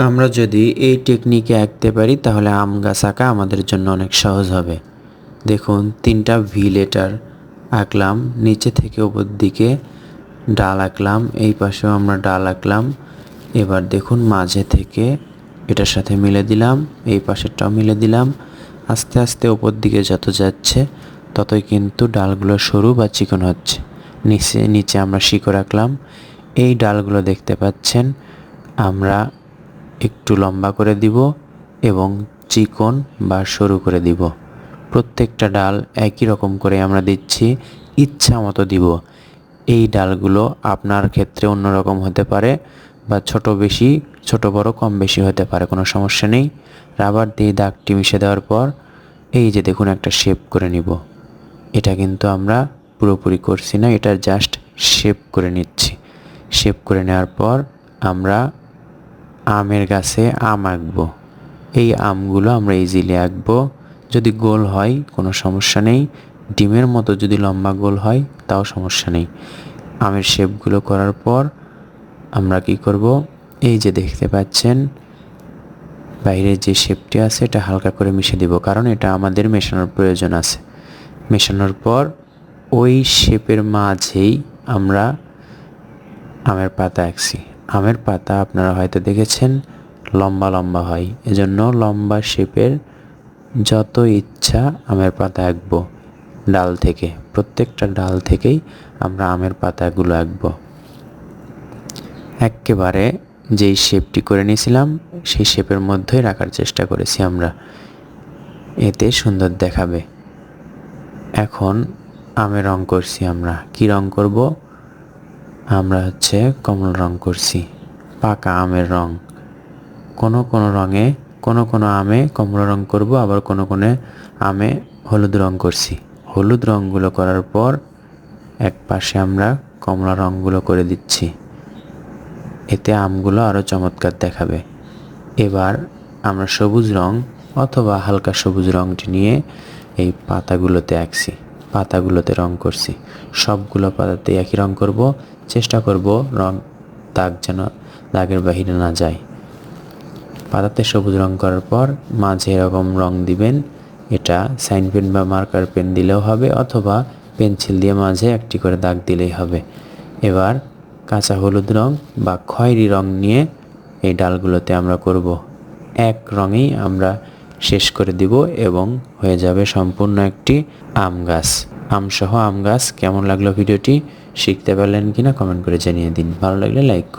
আমরা যদি এই টেকনিকে আঁকতে পারি তাহলে আম গাছ আঁকা আমাদের জন্য অনেক সহজ হবে। দেখুন 3টা ভি লেটার আঁকলাম, নিচে থেকে উপর দিকে ডাল আঁকলাম, এই পাশেও আমরা ডাল আঁকলাম। এবার দেখুন মাঝে থেকে এটার সাথে মিলে দিলাম, এই পাশেরটাও মিলে দিলাম। আস্তে আস্তে উপর দিকে যত যাচ্ছে ততই কিন্তু ডালগুলো সরু বা চিকন হচ্ছে। নিচে আমরা শিকড় আঁকলাম। এই ডালগুলো দেখতে পাচ্ছেন আমরা একটু লম্বা করে দিব এবং চিকন বা সরু করে দিব। প্রত্যেকটা ডাল একই রকম করে আমরা দিচ্ছি, ইচ্ছা মতো দিব। এই ডালগুলো আপনার ক্ষেত্রে অন্যরকম হতে পারে বা ছোট বড় কম বেশি হতে পারে, কোনো সমস্যা নেই। রাবার দিয়ে দাগটি মিশে দেওয়ার পর এই যে দেখুন একটা শেপ করে নিব। এটা কিন্তু আমরা পুরোপুরি করছি না, এটা জাস্ট শেপ করে নিচ্ছি। শেপ করে নেওয়ার পর আমরা আমের গাছে আম আঁকবো। এই আমগুলো আমরা ইজিলি আঁকবো। যদি গোল হয় কোনো সমস্যা নেই, ডিমের মতো যদি লম্বা গোল হয় তাও সমস্যা নেই। আমের শেপগুলো করার পর আমরা কি করব, এই যে দেখতে পাচ্ছেন বাইরের যে শেপটি আছে এটা হালকা করে মিশে দিব, কারণ এটা আমাদের মেশানোর প্রয়োজন আছে। মেশানোর পর ওই শেপের মাঝেই আমরা আমের পাতা আঁকছি। আমের পাতা আপনারা হয়তো দেখেছেন লম্বা লম্বা হয়, এজন্য লম্বা শেপের যত ইচ্ছা আমের পাতা আঁকবো। ডাল থেকে, প্রত্যেকটা ডাল থেকেই আমরা আমের পাতাগুলো আঁকবো। একেবারে যেই শেপটি করে নিয়েছিলাম সেই শেপের মধ্যেই রাখার চেষ্টা করেছি আমরা, এতে সুন্দর দেখাবে। এখন আমের রং করছি আমরা, কি রং করব, আমরা কমলা রং করছি, পাকা আমের রং। কোনো রঙে কোনো আমে কমলা রং করব, আবার কোনো আমে হলুদ রং করছি। হলুদ রঙগুলো করার পর এক পাশে আমরা কমলা রঙগুলো করে দিচ্ছি, এতে আমগুলো আরও চমৎকার দেখাবে। এবার আমরা সবুজ রং অথবা হালকা সবুজ রংটি নিয়ে এই পাতাগুলোতে আঁকছি, পাতাগুলোতে রং করছি। সবগুলো পাতাতে একই রং করব, চেষ্টা করব দাগের বাহিরে না যায়। পাতাতে সবুজ রং করার পর মাঝে এরকম রং দিবেন। এটা সাইন পেন বা মার্কার পেন দিলেও হবে, অথবা পেন্সিল দিয়ে মাঝে একটি করে দাগ দিলেই হবে। এবার কাঁচা হলুদ রং বা খয়েরি রং নিয়ে এই ডালগুলোতে আমরা করব। এক রঙেই আমরা শেষ করে দিব এবং হয়ে যাবে সম্পূর্ণ একটি আম গাছ। আমসহ আম গাছ। কেমন লাগলো ভিডিওটি, শিখতে পারলেন কিনা কমেন্ট করে জানিয়ে দিন। ভালো লাগলে লাইক